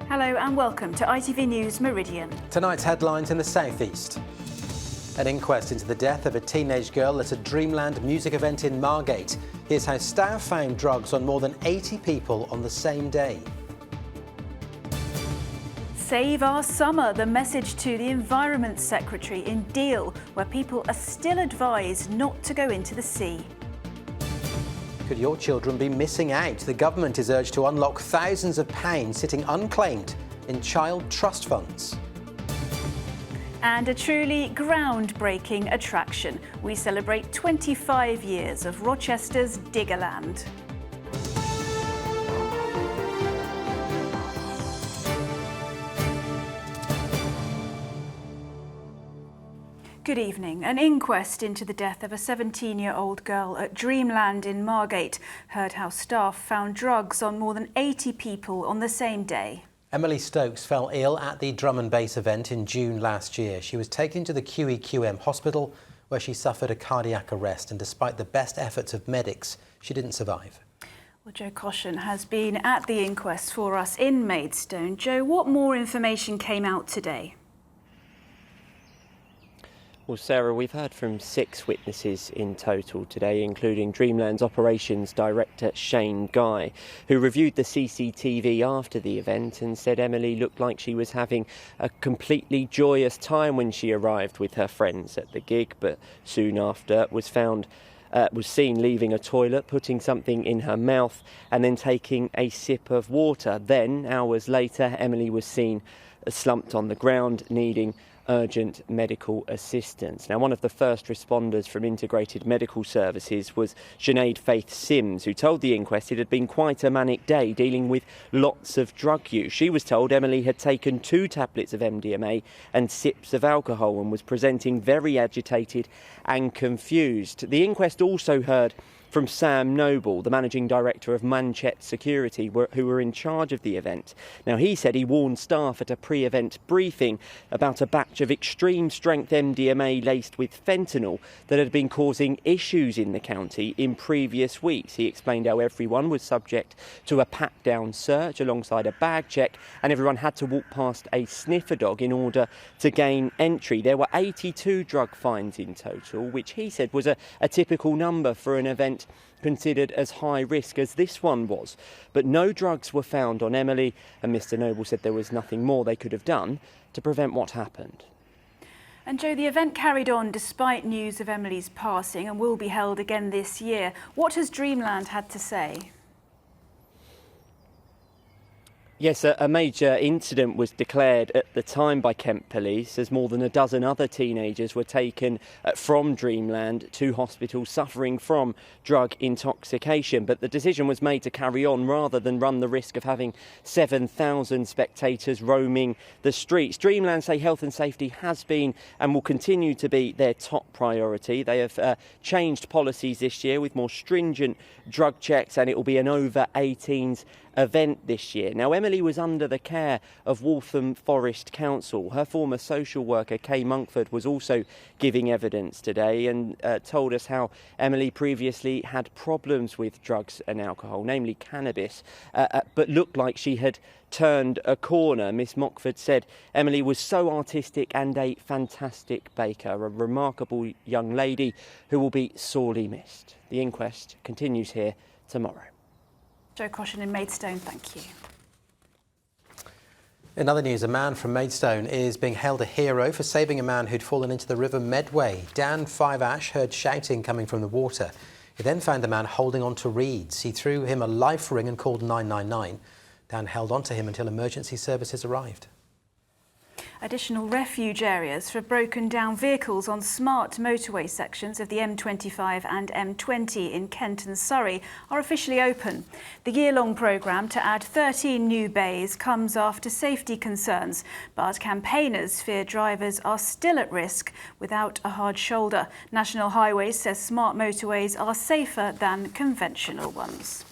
Hello and welcome to ITV News Meridian. Tonight's headlines in the southeast. An inquest into the death of a teenage girl at a Dreamland music event in Margate. Here's how staff found drugs on more than 80 people on the same day. Save our summer, the message to the Environment Secretary in Deal, where people are still advised not to go into the sea. Could your children be missing out? The government is urged to unlock thousands of pounds sitting unclaimed in child trust funds. And a truly groundbreaking attraction. We celebrate 25 years of Rochester's Diggerland. Good evening. An inquest into the death of a 17-year-old girl at Dreamland in Margate heard how staff found drugs on more than 80 people on the same day. Emily Stokes fell ill at the drum and bass event in June last year. She was taken to the QEQM hospital where she suffered a cardiac arrest, and despite the best efforts of medics, she didn't survive. Well, Joe Caution has been at the inquest for us in Maidstone. Joe, what more information came out today? Well, Sarah, we've heard from 6 witnesses in total today, including Dreamland's Operations Director Shane Guy, who reviewed the CCTV after the event and said Emily looked like she was having a completely joyous time when she arrived with her friends at the gig, but soon after was seen leaving a toilet, putting something in her mouth and then taking a sip of water. Then, hours later, Emily was seen slumped on the ground, needing urgent medical assistance. Now, one of the first responders from Integrated Medical Services was Sinead Faith Sims, who told the inquest it had been quite a manic day dealing with lots of drug use. She was told Emily had taken 2 tablets of MDMA and sips of alcohol and was presenting very agitated and confused. The inquest also heard from Sam Noble, the managing director of Margate Security, who were in charge of the event. Now, he said he warned staff at a pre-event briefing about a batch of extreme strength MDMA laced with fentanyl that had been causing issues in the county in previous weeks. He explained how everyone was subject to a pat-down search alongside a bag check, and everyone had to walk past a sniffer dog in order to gain entry. There were 82 drug fines in total, which he said was a typical number for an event considered as high risk as this one was. But no drugs were found on Emily, and Mr Noble said there was nothing more they could have done to prevent what happened. And Joe, the event carried on despite news of Emily's passing and will be held again this year. What has Dreamland had to say? Yes, a major incident was declared at the time by Kent Police as more than a dozen other teenagers were taken from Dreamland to hospital suffering from drug intoxication. But the decision was made to carry on rather than run the risk of having 7,000 spectators roaming the streets. Dreamland say health and safety has been and will continue to be their top priority. They have changed policies this year with more stringent drug checks, and it will be an over 18s event this year. Now, Emily was under the care of Waltham Forest Council. Her former social worker, Kay Monkford, was also giving evidence today and told us how Emily previously had problems with drugs and alcohol, namely cannabis, but looked like she had turned a corner. Miss Mockford said Emily was so artistic and a fantastic baker, a remarkable young lady who will be sorely missed. The inquest continues here tomorrow. Joe Caution in Maidstone, thank you. In other news, a man from Maidstone is being hailed a hero for saving a man who'd fallen into the River Medway. Dan Fiveash heard shouting coming from the water. He then found the man holding on to reeds. He threw him a life ring and called 999. Dan held on to him until emergency services arrived. Additional refuge areas for broken down vehicles on smart motorway sections of the M25 and M20 in Kent and Surrey are officially open. The year-long programme to add 13 new bays comes after safety concerns, but campaigners fear drivers are still at risk without a hard shoulder. National Highways says smart motorways are safer than conventional ones.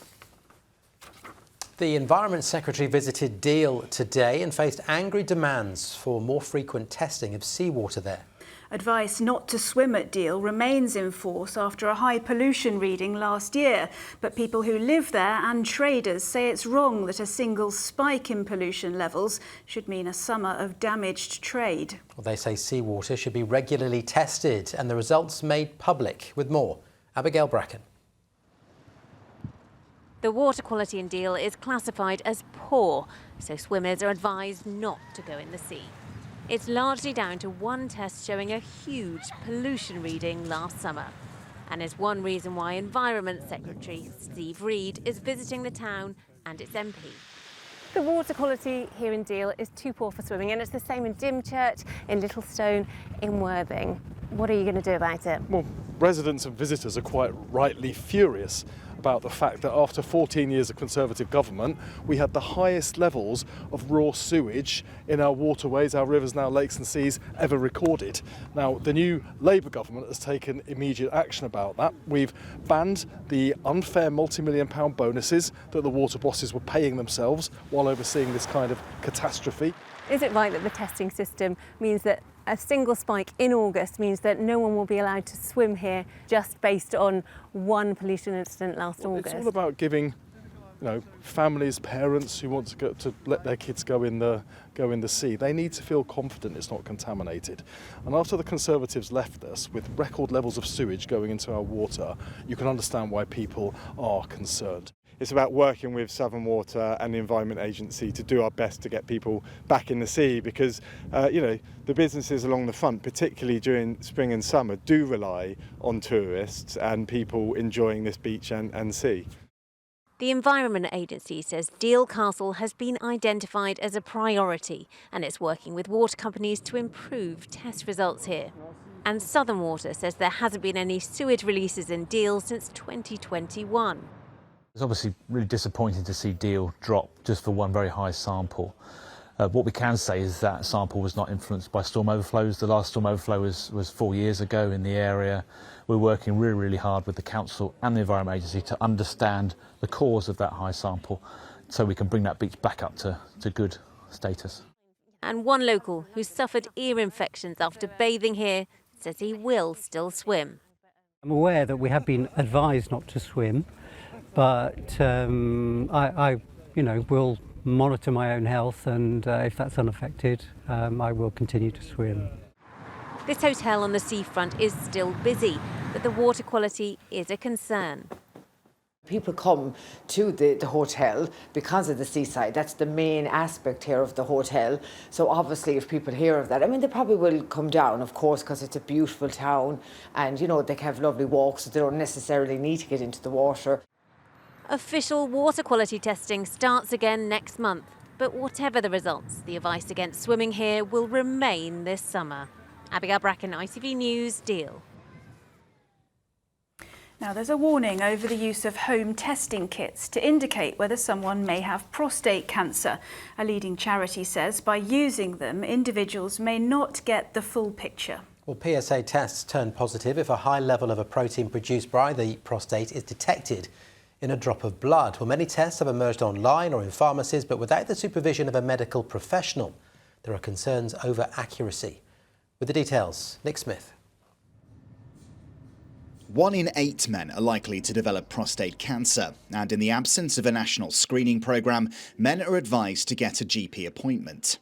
The Environment Secretary visited Deal today and faced angry demands for more frequent testing of seawater there. Advice not to swim at Deal remains in force after a high pollution reading last year, but people who live there and traders say it's wrong that a single spike in pollution levels should mean a summer of damaged trade. Well, they say seawater should be regularly tested and the results made public. With more, Abigail Bracken. The water quality in Deal is classified as poor, so swimmers are advised not to go in the sea. It's largely down to one test showing a huge pollution reading last summer, and is one reason why Environment Secretary Steve Reed is visiting the town and its MP. The water quality here in Deal is too poor for swimming, and it's the same in Dymchurch, in Littlestone, in Worthing. What are you going to do about it? Well, residents and visitors are quite rightly furious about the fact that after 14 years of Conservative government, we had the highest levels of raw sewage in our waterways, our rivers, now lakes and seas, ever recorded. Now, the new Labour government has taken immediate action about that. We've banned the unfair multi-million pound bonuses that the water bosses were paying themselves while overseeing this kind of catastrophe. Is it right that the testing system means that a single spike in August means that no one will be allowed to swim here just based on one pollution incident last August? It's all about giving, families, parents who want to let their kids go in the sea. They need to feel confident it's not contaminated. And after the Conservatives left us with record levels of sewage going into our water, you can understand why people are concerned. It's about working with Southern Water and the Environment Agency to do our best to get people back in the sea because, the businesses along the front, particularly during spring and summer, do rely on tourists and people enjoying this beach and sea. The Environment Agency says Deal Castle has been identified as a priority and it's working with water companies to improve test results here. And Southern Water says there hasn't been any sewage releases in Deal since 2021. It's obviously really disappointing to see Deal drop just for one very high sample. What we can say is that sample was not influenced by storm overflows. The last storm overflow was 4 years ago in the area. We're working really, really hard with the council and the Environment Agency to understand the cause of that high sample so we can bring that beach back up to good status. And one local who suffered ear infections after bathing here says he will still swim. I'm aware that we have been advised not to swim, but I will monitor my own health, and if that's unaffected, I will continue to swim. This hotel on the seafront is still busy, but the water quality is a concern. People come to the hotel because of the seaside. That's the main aspect here of the hotel. So obviously if people hear of that, they probably will come down, of course, because it's a beautiful town and, they can have lovely walks, so they don't necessarily need to get into the water. Official water quality testing starts again next month, but whatever the results, the advice against swimming here will remain this summer. Abigail Bracken, ITV News, Deal. Now, there's a warning over the use of home testing kits to indicate whether someone may have prostate cancer. A leading charity says by using them, individuals may not get the full picture. Well, PSA tests turn positive if a high level of a protein produced by the prostate is detected in a drop of blood. Well, many tests have emerged online or in pharmacies, but without the supervision of a medical professional. There are concerns over accuracy. With the details, Nick Smith. 1 in 8 men are likely to develop prostate cancer, and in the absence of a national screening programme, men are advised to get a GP appointment.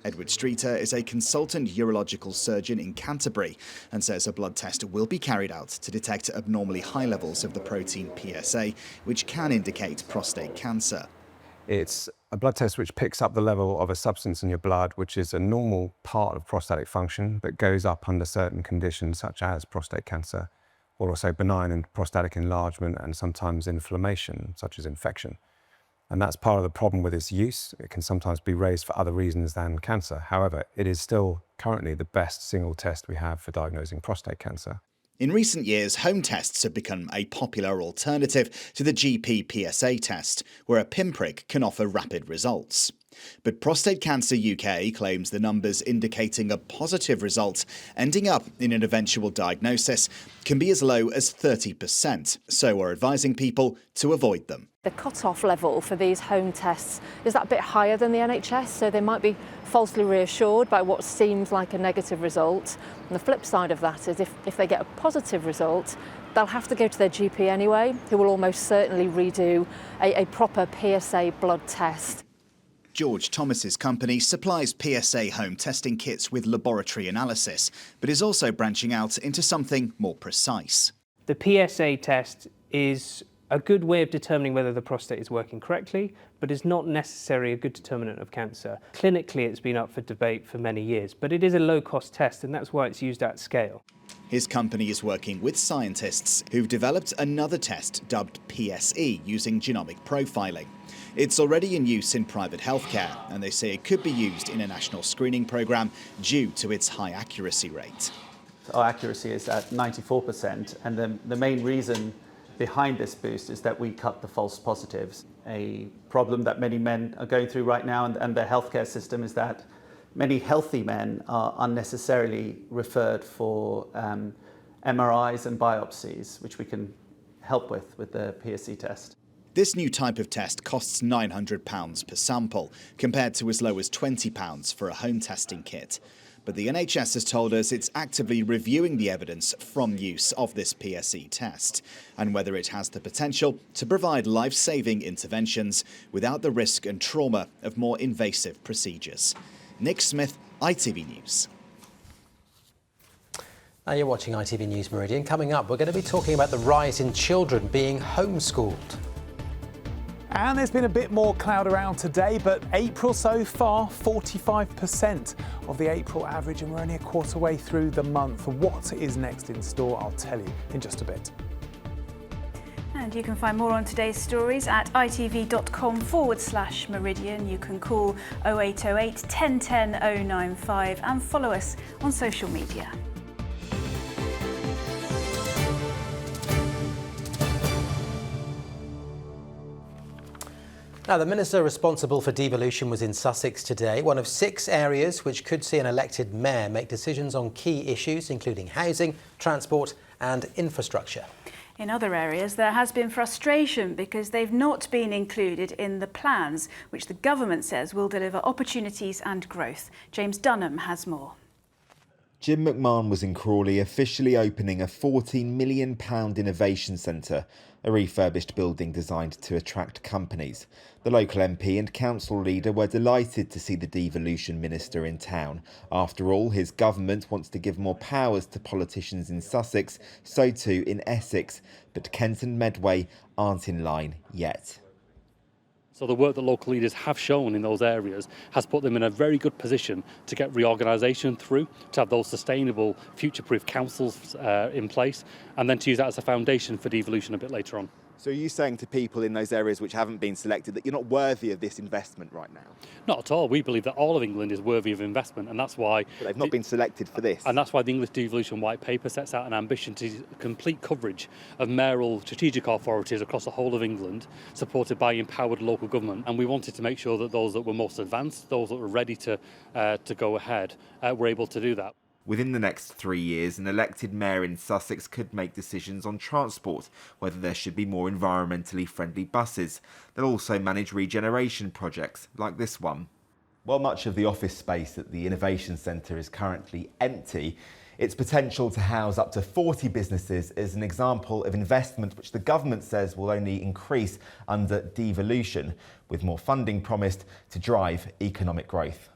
Edward Streeter is a consultant urological surgeon in Canterbury and says a blood test will be carried out to detect abnormally high levels of the protein PSA, which can indicate prostate cancer. It's a blood test which picks up the level of a substance in your blood, which is a normal part of prostatic function, but goes up under certain conditions such as prostate cancer, or also benign and prostatic enlargement and sometimes inflammation, such as infection. And that's part of the problem with its use. It can sometimes be raised for other reasons than cancer. However, it is still currently the best single test we have for diagnosing prostate cancer. In recent years, home tests have become a popular alternative to the GP PSA test, where a pinprick can offer rapid results. But Prostate Cancer UK claims the numbers indicating a positive result, ending up in an eventual diagnosis, can be as low as 30%, so are advising people to avoid them. The cut-off level for these home tests is that a bit higher than the NHS, so they might be falsely reassured by what seems like a negative result. And the flip side of that is if they get a positive result, they'll have to go to their GP anyway, who will almost certainly redo a proper PSA blood test. George Thomas's company supplies PSA home testing kits with laboratory analysis, but is also branching out into something more precise. The PSA test is a good way of determining whether the prostate is working correctly, but is not necessarily a good determinant of cancer. Clinically, it's been up for debate for many years, but it is a low-cost test, and that's why it's used at scale. His company is working with scientists who've developed another test dubbed PSE using genomic profiling. It's already in use in private healthcare, and they say it could be used in a national screening programme due to its high accuracy rate. Our accuracy is at 94%, and the main reason behind this boost is that we cut the false positives. A problem that many men are going through right now and their healthcare system is that many healthy men are unnecessarily referred for MRIs and biopsies, which we can help with the PSE test. This new type of test costs £900 per sample, compared to as low as £20 for a home testing kit. But the NHS has told us it's actively reviewing the evidence from use of this PSE test and whether it has the potential to provide life-saving interventions without the risk and trauma of more invasive procedures. Nick Smith, ITV News. Now you're watching ITV News Meridian. Coming up, we're going to be talking about the rise in children being homeschooled. And there's been a bit more cloud around today, but April so far, 45% of the April average, and we're only a quarter way through the month. What is next in store, I'll tell you in just a bit. And you can find more on today's stories at itv.com/Meridian. You can call 0808 1010 095 and follow us on social media. Now, the minister responsible for devolution was in Sussex today, one of 6 areas which could see an elected mayor make decisions on key issues, including housing, transport and infrastructure. In other areas, there has been frustration because they've not been included in the plans, which the government says will deliver opportunities and growth. James Dunham has more. Jim McMahon was in Crawley officially opening a £14 million innovation centre, a refurbished building designed to attract companies. The local MP and council leader were delighted to see the devolution minister in town. After all, his government wants to give more powers to politicians in Sussex, so too in Essex. But Kent and Medway aren't in line yet. So the work that local leaders have shown in those areas has put them in a very good position to get reorganisation through, to have those sustainable, future-proof councils in place, and then to use that as a foundation for devolution a bit later on. So are you saying to people in those areas which haven't been selected that you're not worthy of this investment right now? Not at all. We believe that all of England is worthy of investment, and that's why... But they've not been selected for this. And that's why the English Devolution White Paper sets out an ambition to complete coverage of mayoral strategic authorities across the whole of England, supported by empowered local government. And we wanted to make sure that those that were most advanced, those that were ready to go ahead, were able to do that. Within the next 3 years, an elected mayor in Sussex could make decisions on transport, whether there should be more environmentally friendly buses. They'll also manage regeneration projects, like this one. While much of the office space at the Innovation Centre is currently empty, its potential to house up to 40 businesses is an example of investment which the government says will only increase under devolution, with more funding promised to drive economic growth.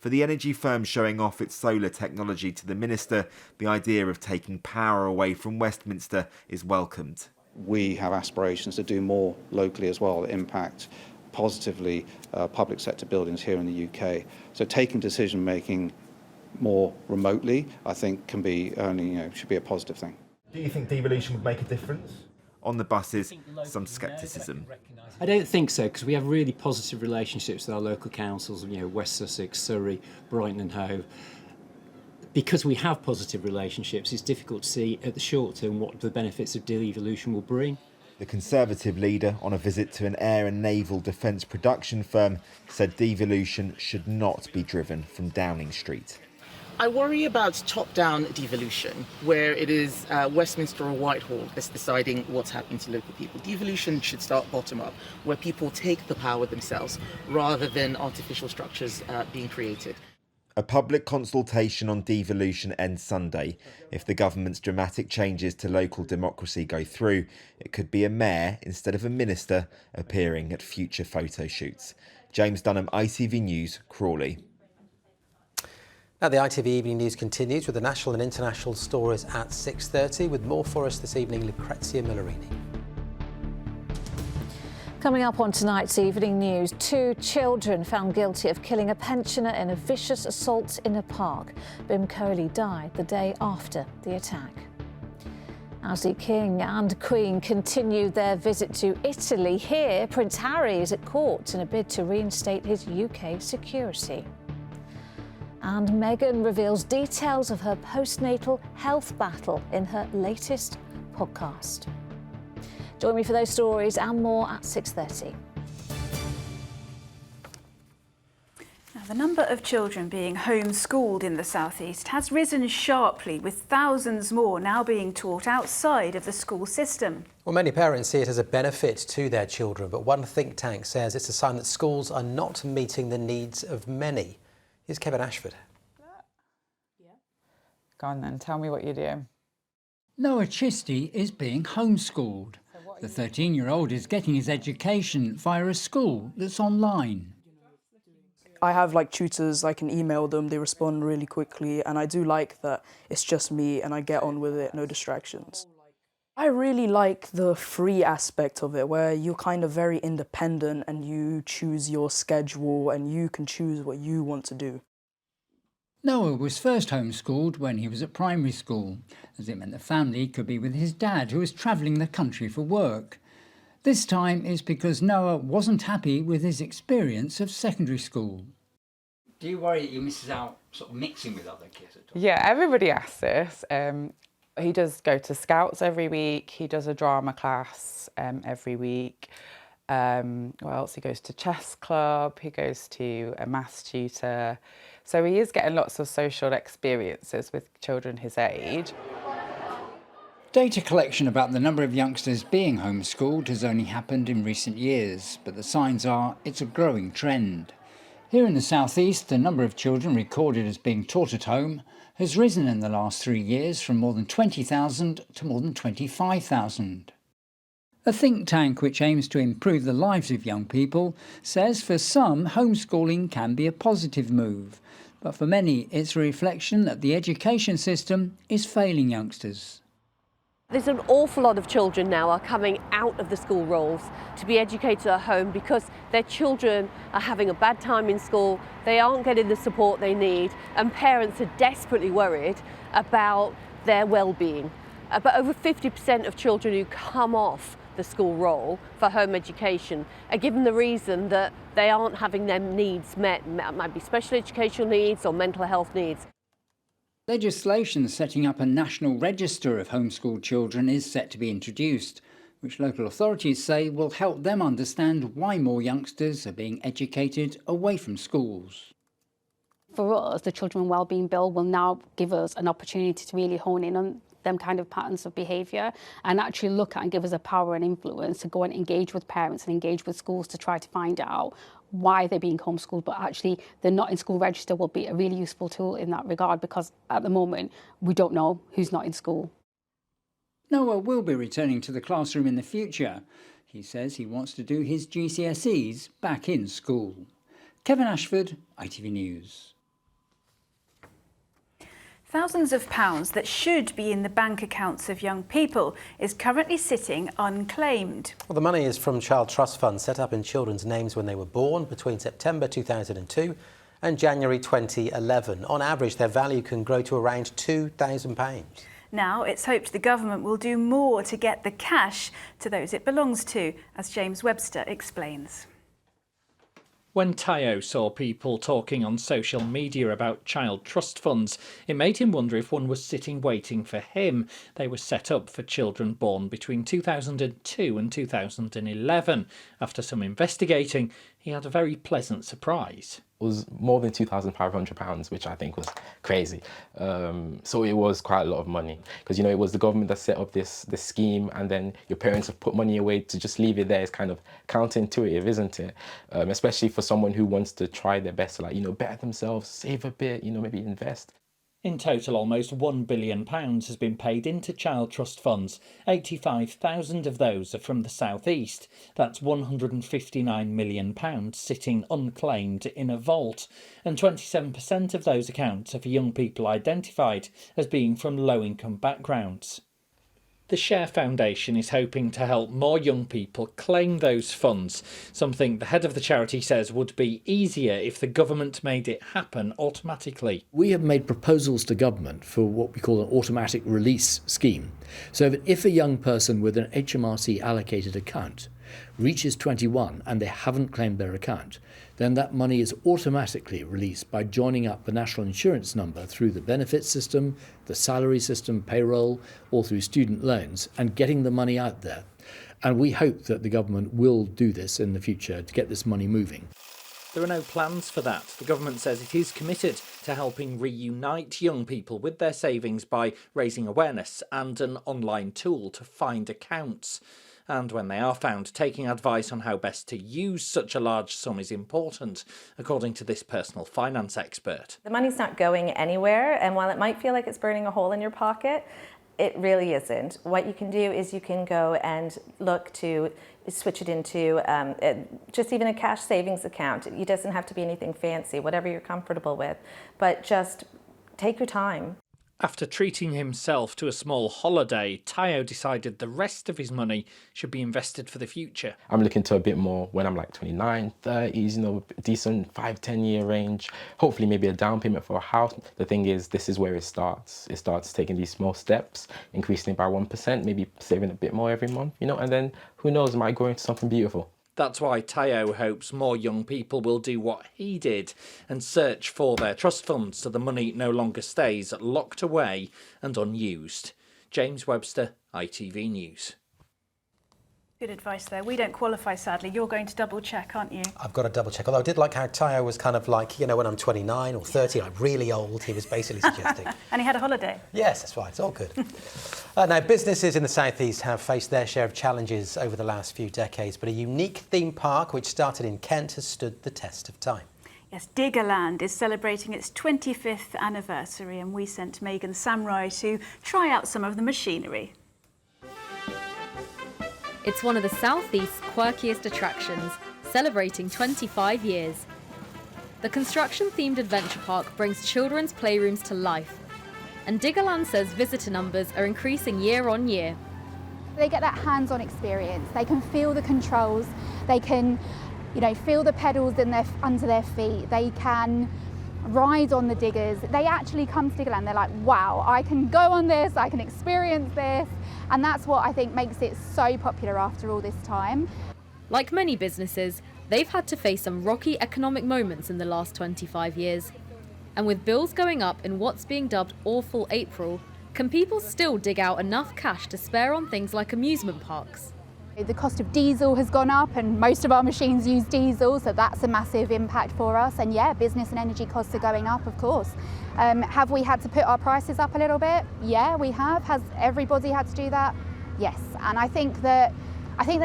For the energy firm showing off its solar technology to the minister, the idea of taking power away from Westminster is welcomed. We have aspirations to do more locally as well that impact positively public sector buildings here in the UK. So taking decision making more remotely, I think, can be only should be a positive thing. Do you think devolution would make a difference? On the buses, some scepticism. I don't think so, because we have really positive relationships with our local councils, West Sussex, Surrey, Brighton and Hove. Because we have positive relationships, it's difficult to see at the short term what the benefits of devolution will bring. The Conservative leader, on a visit to an air and naval defence production firm, said devolution should not be driven from Downing Street. I worry about top-down devolution, where it is Westminster or Whitehall that's deciding what's happening to local people. Devolution should start bottom-up, where people take the power themselves, rather than artificial structures being created. A public consultation on devolution ends Sunday. If the government's dramatic changes to local democracy go through, it could be a mayor instead of a minister appearing at future photo shoots. James Dunham, ITV News, Crawley. Now the ITV Evening News continues with the national and international stories at 6:30. With more for us this evening, Lucrezia Millarini. Coming up on tonight's Evening News, 2 children found guilty of killing a pensioner in a vicious assault in a park. Bim Kohli died the day after the attack. As the King and Queen continue their visit to Italy, here Prince Harry is at court in a bid to reinstate his UK security. And Meghan reveals details of her postnatal health battle in her latest podcast. Join me for those stories and more at 6:30. Now, the number of children being homeschooled in the South East has risen sharply, with thousands more now being taught outside of the school system. Well, many parents see it as a benefit to their children, but one think tank says it's a sign that schools are not meeting the needs of many. Here's Kevin Ashford. Go on then, tell me what you do. Noah Chisty is being homeschooled. The 13-year-old is getting his education via a school that's online. I have tutors, I can email them, they respond really quickly, and I do like that it's just me and I get on with it, no distractions. I really like the free aspect of it, where you're kind of very independent and you choose your schedule and you can choose what you want to do. Noah was first homeschooled when he was at primary school, as it meant the family could be with his dad, who was travelling the country for work. This time is because Noah wasn't happy with his experience of secondary school. Do you worry that you misses out sort of mixing with other kids at all? Yeah, everybody asks this. He does go to Scouts every week, he does a drama class every week. What else? He goes to chess club, he goes to a maths tutor. So he is getting lots of social experiences with children his age. Data collection about the number of youngsters being homeschooled has only happened in recent years, but the signs are it's a growing trend. Here in the South East, the number of children recorded as being taught at home has risen in the last 3 years from more than 20,000 to more than 25,000. A think tank which aims to improve the lives of young people says for some, homeschooling can be a positive move. But for many, it's a reflection that the education system is failing youngsters. There's an awful lot of children now are coming out of the school rolls to be educated at home because their children are having a bad time in school, they aren't getting the support they need, and parents are desperately worried about their well-being. But over 50% of children who come off the school roll for home education are given the reason that they aren't having their needs met. It might be special educational needs or mental health needs. Legislation setting up a national register of homeschooled children is set to be introduced, which local authorities say will help them understand why more youngsters are being educated away from schools. For us, the Children Wellbeing Bill will now give us an opportunity to really hone in on them kind of patterns of behaviour and actually look at and give us a power and influence to go and engage with parents and engage with schools to try to find out why they're being homeschooled, but actually the not in school register will be a really useful tool in that regard, because at the moment we don't know who's not in school. Noah will be returning to the classroom in the future. He says he wants to do his GCSEs back in school. Kevin Ashford, ITV News. Thousands of pounds that should be in the bank accounts of young people is currently sitting unclaimed. Well, the money is from child trust funds set up in children's names when they were born between September 2002 and January 2011. On average, their value can grow to around £2,000. Now it's hoped the government will do more to get the cash to those it belongs to, as James Webster explains. When Tayo saw people talking on social media about child trust funds, it made him wonder if one was sitting waiting for him. They were set up for children born between 2002 and 2011. After some investigating, he had a very pleasant surprise. It was more than £2,500, which I think was crazy. So it was quite a lot of money because, you know, it was the government that set up this scheme, and then your parents have put money away. To just leave it there is kind of counterintuitive, isn't it? Especially for someone who wants to try their best to, like, you know, better themselves, save a bit, you know, maybe invest. In total, almost £1 billion has been paid into child trust funds. 85,000 of those are from the South East. That's £159 million sitting unclaimed in a vault. And 27% of those accounts are for young people identified as being from low-income backgrounds. The Share Foundation is hoping to help more young people claim those funds, something the head of the charity says would be easier if the government made it happen automatically. We have made proposals to government for what we call an automatic release scheme, so that if a young person with an HMRC allocated account reaches 21 and they haven't claimed their account, then that money is automatically released by joining up the national insurance number through the benefits system, the salary system, payroll, or through student loans, and getting the money out there. And we hope that the government will do this in the future to get this money moving. There are no plans for that. The government says it is committed to helping reunite young people with their savings by raising awareness and an online tool to find accounts. And when they are found, taking advice on how best to use such a large sum is important, according to this personal finance expert. The money's not going anywhere, and while it might feel like it's burning a hole in your pocket, it really isn't. What you can do is you can go and look to switch it into just even a cash savings account. It doesn't have to be anything fancy, whatever you're comfortable with, but just take your time. After treating himself to a small holiday, Tayo decided the rest of his money should be invested for the future. I'm looking to a bit more when I'm like 29, 30s, you know, decent 5-10 year range. Hopefully maybe a down payment for a house. The thing is, this is where it starts. It starts taking these small steps, increasing it by 1%, maybe saving a bit more every month, you know, and then who knows, it might grow into something beautiful. That's why Tayo hopes more young people will do what he did and search for their trust funds so the money no longer stays locked away and unused. James Webster, ITV News. Good advice there. We don't qualify, sadly. You're going to double check, aren't you? I've got to double check. Although I did like how Tayo was kind of like, you know, when I'm 29 or 30, like really old, he was basically suggesting. And he had a holiday. Yes, that's right. It's all good. Now, businesses in the South East have faced their share of challenges over the last few decades, but a unique theme park which started in Kent has stood the test of time. Yes, Diggerland is celebrating its 25th anniversary, and we sent Megan Samrai to try out some of the machinery. It's one of the South East's quirkiest attractions, celebrating 25 years. The construction-themed adventure park brings children's playrooms to life, and Diggerland says visitor numbers are increasing year on year. They get that hands-on experience. They can feel the controls. They can, you know, feel the pedals under their feet. They can ride on the diggers. They actually come to Diggerland. They're like, wow, I can go on this, I can experience this. And that's what I think makes it so popular after all this time. Like many businesses, they've had to face some rocky economic moments in the last 25 years. And with bills going up in what's being dubbed Awful April, can people still dig out enough cash to spare on things like amusement parks? The cost of diesel has gone up, and most of our machines use diesel, so that's a massive impact for us. And yeah, business and energy costs are going up, of course. Have we had to put our prices up a little bit? Yeah, we have. Has everybody had to do that? Yes. And I think that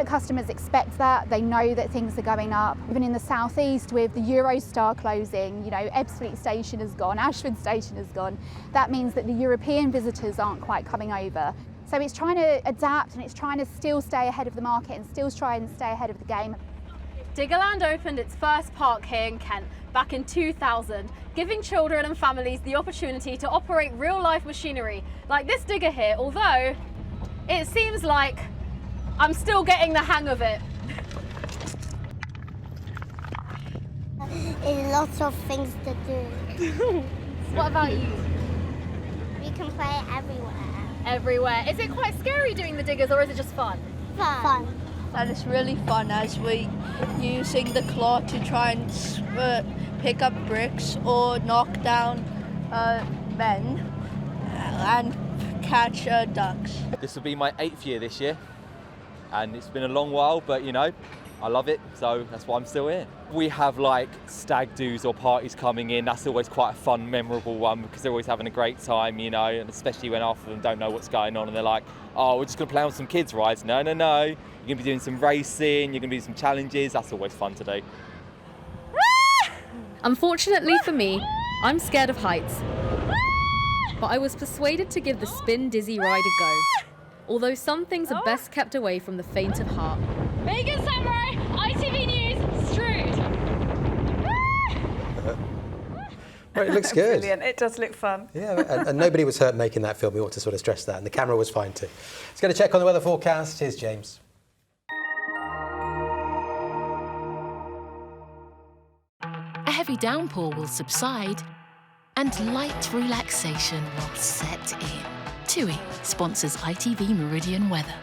customers expect that. They know that things are going up. Even in the South East, with the Eurostar closing, you know, Ebbsfleet Station has gone, Ashford Station has gone. That means that the European visitors aren't quite coming over. So it's trying to adapt, and it's trying to still stay ahead of the market and still try and stay ahead of the game. Diggerland opened its first park here in Kent back in 2000, giving children and families the opportunity to operate real-life machinery like this digger here, although it seems like I'm still getting the hang of it. There's lots of things to do. What about you? We can play everywhere. Everywhere. Is it quite scary doing the diggers, or is it just fun? Fun. And it's really fun as we using the claw to try and pick up bricks or knock down men and catch ducks. This will be my 8th year this year, and it's been a long while, but you know, I love it, so that's why I'm still here. We have like stag do's or parties coming in. That's always quite a fun, memorable one because they're always having a great time, you know, and especially when half of them don't know what's going on and they're like, oh, we're just going to play on some kids' rides. No. You're going to be doing some racing, you're going to be doing some challenges. That's always fun to do. Unfortunately for me, I'm scared of heights. But I was persuaded to give the Spin Dizzy ride a go. Although some things are best kept away from the faint of heart. Megan Samurai, ITV News, Strood. Well, it looks good. Brilliant. It does look fun. Yeah, and nobody was hurt making that film. We ought to sort of stress that. And the camera was fine too. Let's get a check on the weather forecast. Here's James. A heavy downpour will subside and light relaxation will set in. TUI sponsors ITV Meridian weather.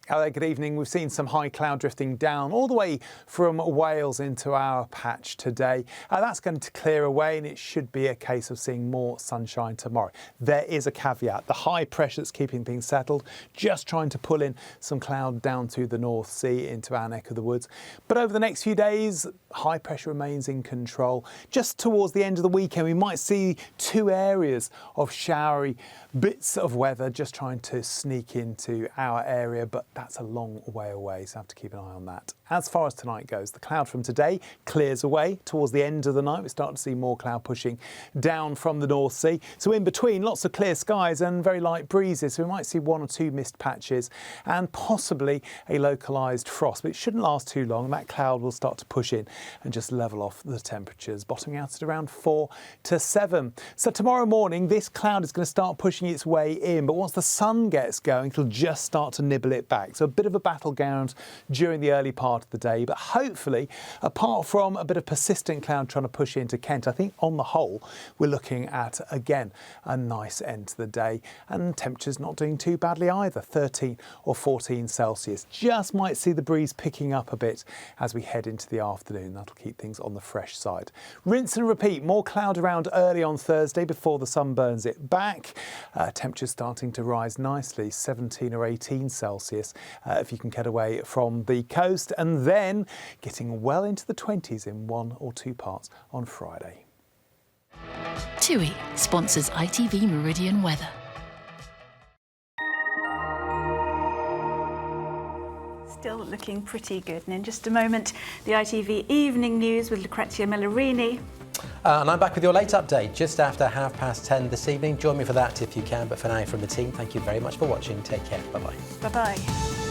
Hello, good evening. We've seen some high cloud drifting down all the way from Wales into our patch today. That's going to clear away and it should be a case of seeing more sunshine tomorrow. There is a caveat. The high pressure that's keeping things settled, just trying to pull in some cloud down to the North Sea into our neck of the woods. But over the next few days, high pressure remains in control. Just towards the end of the weekend, we might see 2 areas of showery bits of weather just trying to sneak into our area, but that's a long way away, so I have to keep an eye on that. As far as tonight goes, the cloud from today clears away. Towards the end of the night, we start to see more cloud pushing down from the North Sea. So in between, lots of clear skies and very light breezes. So we might see 1 or 2 mist patches and possibly a localised frost, but it shouldn't last too long. That cloud will start to push in and just level off the temperatures, bottoming out at around 4 to 7. So tomorrow morning, this cloud is going to start pushing its way in, but once the sun gets going, it'll just start to nibble it back. So a bit of a battleground during the early part of the day, but hopefully, apart from a bit of persistent cloud trying to push into Kent, I think on the whole, we're looking at, again, a nice end to the day, and temperatures not doing too badly either, 13 or 14 Celsius. Just might see the breeze picking up a bit as we head into the afternoon. That'll keep things on the fresh side. Rinse and repeat, more cloud around early on Thursday before the sun burns it back. Temperatures starting to rise nicely, 17 or 18 Celsius if you can get away from the coast, and then getting well into the 20s in 1 or 2 parts on Friday. TUI sponsors ITV Meridian weather. Still looking pretty good. And in just a moment, the ITV Evening News with Lucrezia Mellarini. And I'm back with your late update just after 10:30 this evening. Join me for that if you can. But for now, from the team, thank you very much for watching. Take care. Bye-bye. Bye-bye.